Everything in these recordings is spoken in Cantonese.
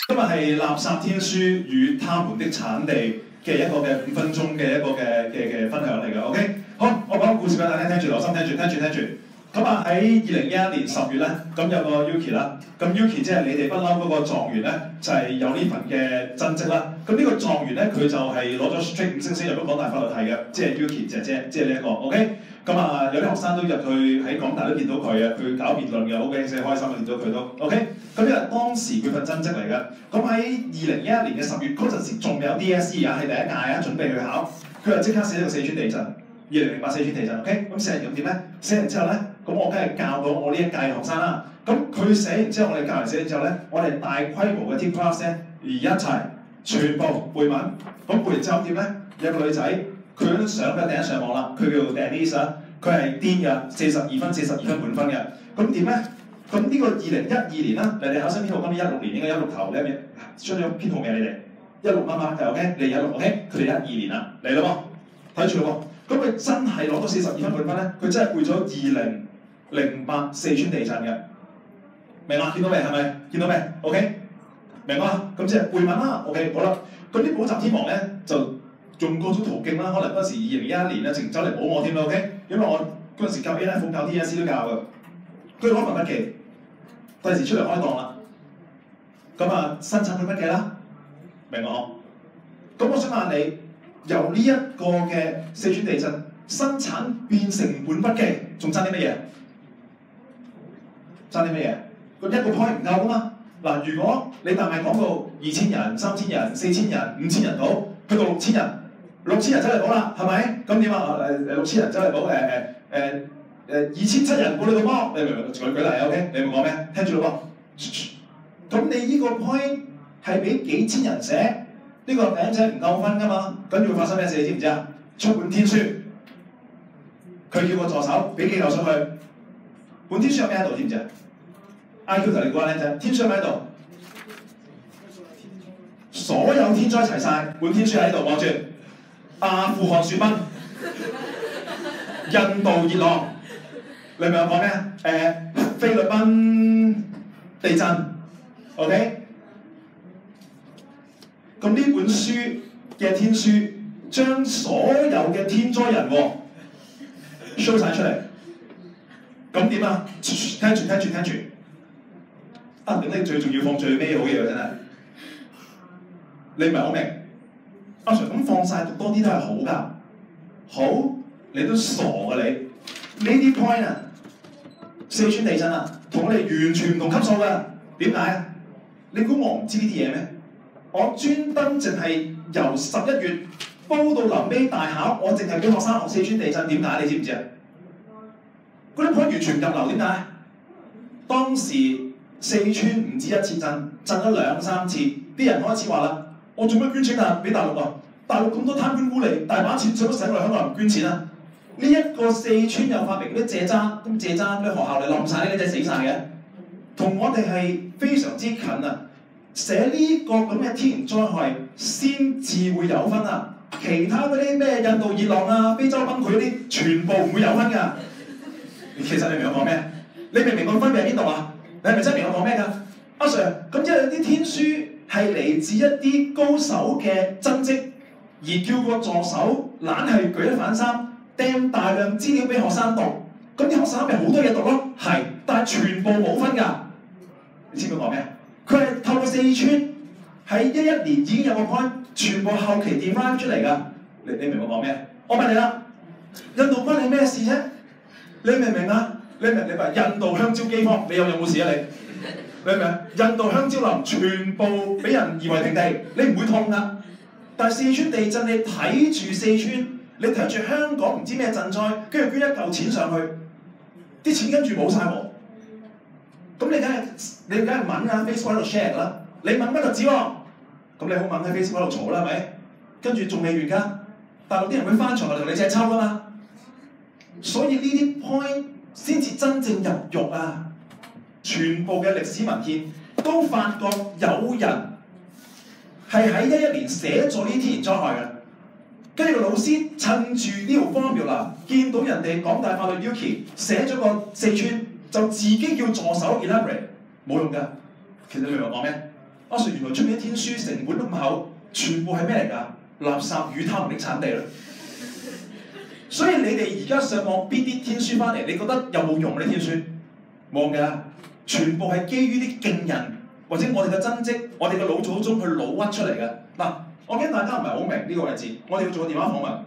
今日係垃圾天書與他們的產地嘅一個嘅5分鐘嘅一個嘅分享嚟嘅 ，OK？ 好，我講個故事俾大家聽住，留心聽住。咁啊喺2011年10月咧，咁有個 Yuki 啦，咁 Yuki 即係你哋不嬲嗰個狀元咧，就係有呢份嘅真績啦。咁呢個狀元咧，佢就係攞咗 straight 5星星入咗港大法律系嘅，即係 Yuki 姐姐，即係呢一個 ，OK？ 咁啊有啲學生都入去喺港大都見到佢啊，佢搞辯論嘅 ，OK？ 所以開心啊，見到佢都 OK？ 咁因為當時佢份真績嚟嘅，咁喺2011年嘅10月嗰陣時仲有 DSE 啊，係第一屆啊，準備去考，佢就即刻寫咗個四川地震，2008四川地震 ，OK？ 咁寫完咁點咧？寫完之後咧，咁我梗係教到我呢一屆學生啦。咁佢寫完之後，我哋教完寫完之後咧，我哋大規模嘅 team class 咧，而一齊全部背文。咁背完之後點咧？有個女仔，佢嗰張相佢第一上網啦，佢叫 Denise 啊，佢係癲嘅，42分滿分嘅。咁點咧？咁呢個2012年啦，你哋考生編號今年16年應該16頭，你係咪出咗編號未？你哋16啱嘛？就 OK， 你16 OK， 佢哋12年啦，嚟咯喎，睇住咯喎。咁佢真係攞到42分滿分咧，佢真係背咗2008四川地震嘅，明嘛？見到未？係咪？見到未 ？OK， 明嘛？咁即係背文啦。OK， 好啦。咁啲補習天王咧就用各種途徑啦，可能嗰時2011年咧，直走嚟補我添啦。OK， 因為我嗰陣時教 A-Level 教 DSE 都教嘅，佢攞份筆記，第時出嚟開檔啦。咁啊，生產佢筆記啦，明我？咁我想問你，由呢一個嘅四川地震生產變成本筆記，仲爭啲乜嘢？爭啲乜嘢？個一個 point 唔夠噶嘛？嗱，如果你但係講到2000人、3000人、4000人、5000人到，去到6000人，6000人走嚟補啦，係咪？咁點啊？6000人走嚟補2700人補你個波，你明唔明？舉例 OK， 你明我講咩？聽住咯喎。咁你呢個 point 係俾幾千人寫，呢個餅仔唔夠分㗎嘛？跟住會發生咩事？你知唔知啊？出本天書，佢叫個助手俾幾嚿上去，本天書有咩喺度？知唔知啊？ I.Q. 同你講靚仔，天書喺度，所有天災齊晒，本天書喺度，望住阿富汗雪崩、印度熱浪，你明我講咩？菲律賓地震 ，OK？ 咁呢本書嘅天書將所有嘅天災人禍 show 晒出嚟，咁點啊？聽住。啊！你最重要放最尾好嘢喎，真係。你唔係好明？阿 Sir 咁放晒讀多啲都係好㗎。好，你都傻㗎你。呢啲 point 啊，四川地震啊，同我哋完全唔同級數㗎。點解啊？你估我唔知呢啲嘢咩？我專登淨係由11月煲到臨尾大考，我淨係俾學生學四川地震。點解？你知唔知啊？嗰啲 point 完全唔入流。點解？當時四川唔止一次震，震咗2、3次，啲人開始話啦：我做乜捐錢啊？俾大陸啊！大陸咁多貪官污吏，大把錢，使乜使我哋香港人捐錢啊？呢一個四川又發明啲借渣，咁借渣啲學校你冧晒，呢啲仔死晒嘅，同我哋係非常之近啊！寫呢個咁嘅天然災害先至會有分啊！其他嗰啲咩印度熱浪啊、非洲崩潰嗰啲，全部唔會有分㗎。其實你明我講咩？你明唔明個分別喺邊度啊？你係咪真明我講咩㗎？阿 Sir， 咁即係有啲天書係嚟自一啲高手嘅真跡，而叫個助手懶係舉一反三，掟大量資料俾學生讀，咁啲學生咪好多嘢讀咯。係，但係全部冇分㗎。你知唔知講咩？佢係透過四川喺11年已經有個 point， 全部後期調翻出嚟㗎。你明我講咩？我問你啦，印度關你咩事啫？你明唔明啊？你話印度香蕉饑荒，你有冇事啊？你明唔明？印度香蕉林全部俾人夷為平地，你唔會痛㗎。但係四川地震，你睇住四川，你睇住香港唔知咩賑災，跟住捐一嚿錢上去，啲錢跟住冇晒喎。咁你梗係問啊 Facebook 喺度 share 啦，你問乜就知喎。咁你好問喺 Facebook 喺度嘈啦，係咪？跟住仲未完㗎，大陸啲人會翻牆嚟同你隻抽㗎嘛。所以呢啲 point 先至真正入肉啊！全部嘅歷史文獻都發覺有人係喺11年寫咗呢啲天然災害嘅，跟住個老師趁住呢條 formula， 見到人哋港大法律 Yuki 寫咗個四川，就自己叫助手 elaborate， 冇用㗎。其實你明我講咩？阿 Sir 原來出面啲天書成本都咁厚，全部係咩嚟㗎？垃圾與他們的產地啦。所以你哋而家上網邊啲天書翻嚟，你覺得有冇用呢天書？冇㗎，全部係基於啲勁人或者我哋嘅真跡、我哋嘅老祖宗去老屈出嚟嘅。嗱，我驚大家唔係好明呢個位置，我哋要做個電話訪問。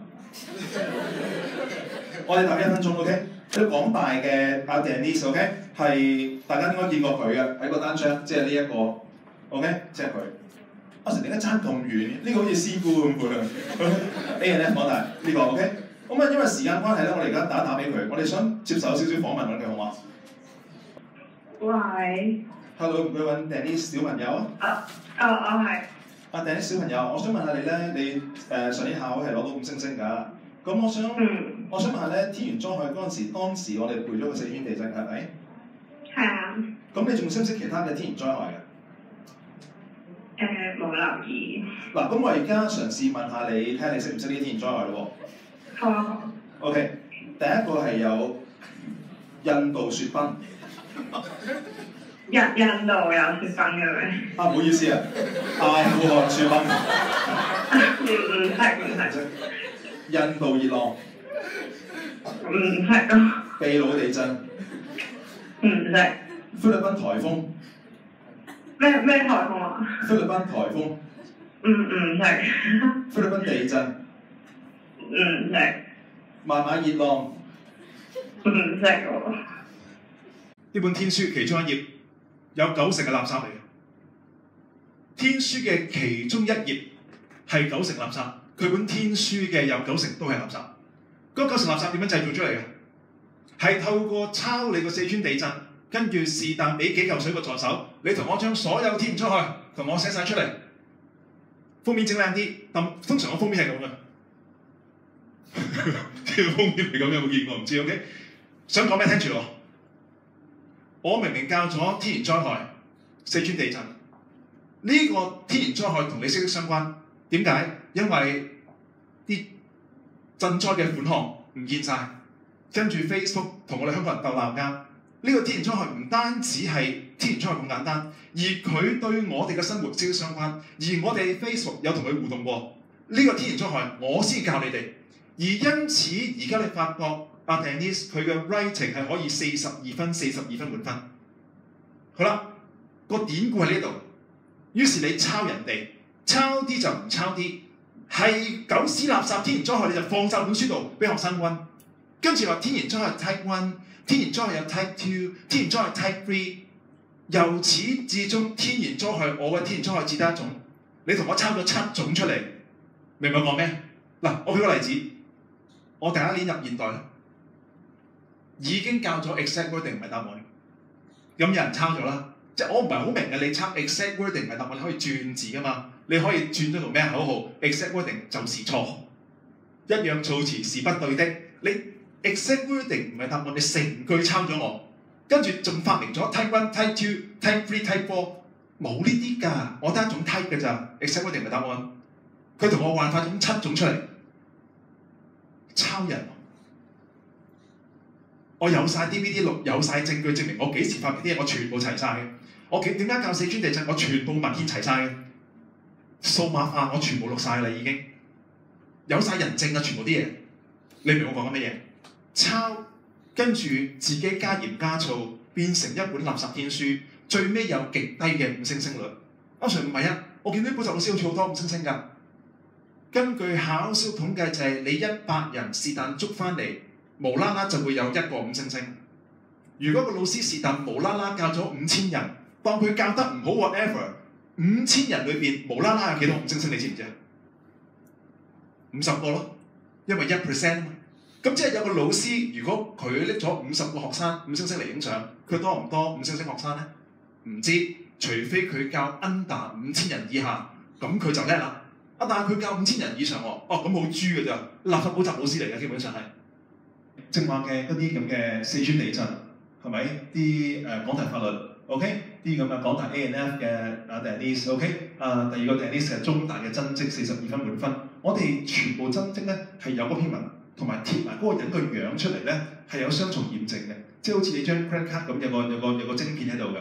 我哋等1分鐘 ，OK？ 呢廣大嘅阿 Denise OK 係大家應該見過佢嘅喺個單張，即係呢一個 OK， 即係佢。阿 Sir 點解爭咁遠？呢個好似師傅咁喎。A&F 廣大呢個 OK。咁啊，因為時間關係咧，我哋而家打俾佢，我哋想接受少少訪問揾佢好嗎？喂。Hello， 唔該揾 Denise 小朋友啊。係。阿 Denise 小朋友，我想問下你咧，你上年考係攞到5星星㗎。咁我想問下咧，天元災害嗰陣時，當時我哋背咗個4圈地震係咪？係啊。咁你仲識唔識其他嘅天元災害嘅？冇留意。嗱，咁我而家嘗試問下你，睇下你識唔識呢啲天元災害咯喎。好啊。OK， 第一個係有印度雪崩。印度有雪崩嘅咩？唔好意思啊，阿富汗雪崩。唔係。印度熱浪。唔係咯。秘魯地震。唔識。菲律賓颱風。咩颱風啊？菲律賓颱風。唔識。菲律賓地震。唔識。孟買熱浪。唔識喎。呢本天書其中一頁有90%嘅垃圾嚟嘅。天書嘅其中一頁係90%垃圾，佢本天書嘅有90%都係垃圾。嗰90%垃圾點樣製造出嚟嘅？係透過抄你個4川地震，跟住是但俾幾嚿水個助手，你同我將所有天然災害同我寫晒出嚟，封面整靚啲。通常個封面係咁嘅，呢個封面係咁，有冇見過唔知 ？OK， 想講咩聽住我。我明明教咗天然災害、4川地震，呢個天然災害同你息息相關。點解？因為啲賑災嘅款項唔見晒，跟住 Facebook 同我哋香港人鬥鬧交。呢個天然災害唔單止係天然災害咁簡單，而佢對我哋嘅生活息息相關。而我哋 Facebook 有同佢互動過。呢個天然災害我先教你哋，而因此而家你發覺。阿 Denise 佢嘅 writing 係可以42分滿分。好啦，個典故喺呢度。於是你抄人哋，抄啲就唔抄啲，係狗屎垃圾天然災害你就放晒本書度俾學生溫。跟住話天然災害 Type 1，天然災害有 Type 2，天然災害 Type 3。由始至終天然災害，我嘅天然災害只得一種。你同我抄咗7種出嚟，明唔明我講咩？嗱，我俾個例子，我第一年入現代已經教咗 exact wording 唔係答案，咁有人抄咗啦。即係我唔係好明嘅，你抄 exact wording 唔係答案，你可以轉字噶嘛？你可以轉咗做咩口號 ？exact wording 就是錯，一樣措辭是不對的。你 exact wording 唔係答案，你成句抄咗我，跟住仲發明咗 type 1、type 2、type 3、type 4，冇呢啲㗎，我得一種 type 㗎咋 ，exact wording 唔係答案。佢同我幻化咗7種出嚟，抄人。我有晒 DVD 錄，有晒證據證明我幾時發明啲嘢，我全部齊晒嘅。我點解教4川地震？我全部文獻齊晒嘅，數碼化我全部錄晒啦已經，有晒人證啊，全部啲嘢。你明我講緊乜嘢？抄，跟住自己加鹽加醋，變成一本垃圾天書，最尾有極低嘅5星星率。阿 Sir 唔係啊，我見到呢本就老師好似好多5星星㗎。根據考試統計就係你100人是但捉翻嚟。無啦啦就會有1個5星星。如果個老師是但無啦啦教咗5000人，當佢教得唔好 whatever，5000人裏邊無啦啦有幾多5星星？你知唔知啊？50個咯，因為1%啊嘛。咁即係有個老師，如果佢拎咗50個學生5星星嚟影相，佢多唔多5星星學生咧？唔知，除非佢教 under 5000人以下，咁佢就叻啦。但係佢教5000人以上喎，咁好豬㗎咋？垃圾補習老師嚟嘅，基本上係。正話嘅嗰啲咁嘅4川地震係咪？啲港大法律 OK， 啲咁嘅港大 A&F 嘅阿 Denise OK， 第二個 Denise 係中大嘅真跡42分滿分。我哋全部真跡咧係有嗰篇文，同埋貼埋嗰個人個樣出嚟咧係有雙重驗證嘅，即係好似你張 credit card 咁有個晶片喺度嘅。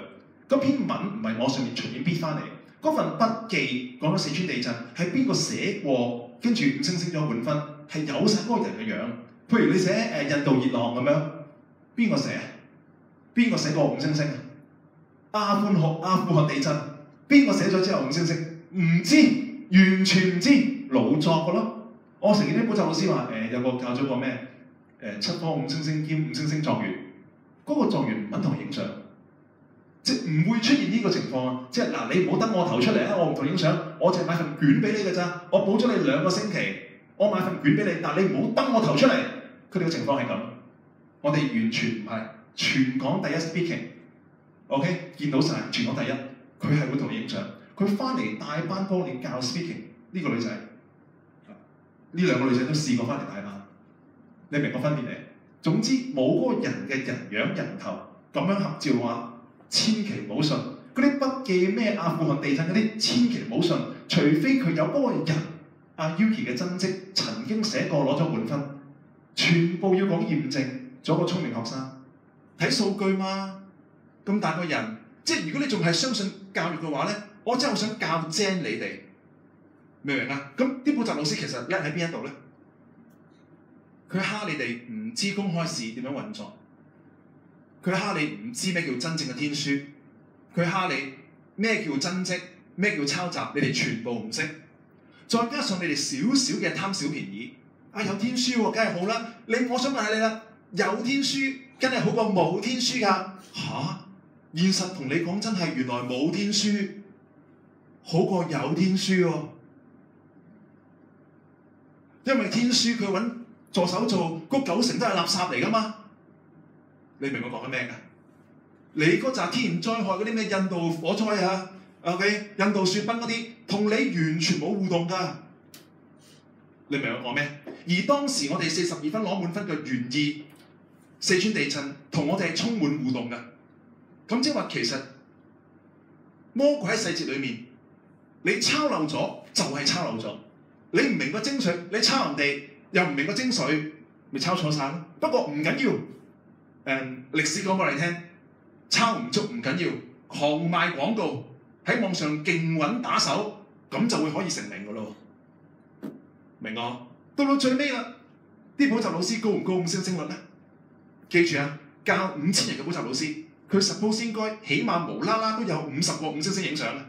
嗰篇文唔係我上面隨便 bit 翻嚟，嗰份筆記講咗四川地震係邊個寫過，跟住5星星咗滿分，係有晒嗰個人嘅樣。譬如你寫印度熱浪咁樣，邊個寫？邊個寫過5星星？阿富汗地震，邊個寫咗之後5星星？唔知，完全唔知，老作嘅咯。我成日啲補習老師話有個教咗個咩7科5星星兼5星星狀元，嗰、個狀元唔肯同佢影相。即係唔會出現呢個情況啊！即係嗱，你唔好登我頭出嚟啊！我唔同影相，我淨係買份卷俾你㗎咋。我補咗你2個星期，我買份卷俾你，但係你唔好登我頭出嚟。佢哋嘅情況係咁，我哋完全唔係全港第一 speaking，OK， 見到晒全港第一，佢係會同你影相。佢翻嚟大班幫你教 speaking， 呢個女仔，呢2個女仔都試過翻嚟大班，你明個分別未？總之冇嗰個人嘅人樣人頭咁樣合照話。千祈唔好信嗰啲筆記咩阿富汗地震嗰啲，千祈唔好信，除非佢有嗰個人阿 Yuki 嘅真跡曾經寫過攞咗滿分，全部要講驗證，做一個聰明學生睇數據嘛。咁大個人，即係如果你仲係相信教育嘅話咧，我真係好想教精你哋，明唔明啊？咁啲補習老師其實叻喺邊一度咧？佢蝦你哋唔知公開試點樣運作。佢蝦你唔知咩叫真正嘅天書，佢蝦你咩叫真跡，咩叫抄襲，你哋全部唔識。再加上你哋少少嘅貪小便宜，有天書喎，梗係好啦。我想問下你啦，有天書梗係好過冇天書㗎？現實同你講真係，原來冇天書好過有天書喎。因為天書佢揾助手做，嗰90%都係垃圾嚟㗎嘛。你明我講緊咩㗎？你嗰紮天然災害嗰啲咩印度火災啊 ，OK， 印度雪崩嗰啲，同你完全冇互動㗎。你明我講咩？而當時我哋42分攞滿分嘅原意，四川地震同我哋係充滿互動㗎。咁即係話其實魔鬼喺細節裏面，你抄漏咗就係抄漏咗。你唔明個精髓，你抄人哋又唔明個精髓，咪抄錯晒咯。不過唔緊要。歷史講俾你聽，抄唔足唔緊要，狂賣廣告喺網上勁揾打手，咁就會可以成名㗎咯。明我？到最尾啦，啲補習老師高唔高5星星率咧？記住啊，教5000人嘅補習老師，佢 suppose 應該起碼無啦啦都有50個5星星影相啊。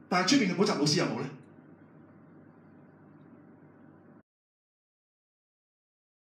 但係出邊嘅補習老師有冇咧？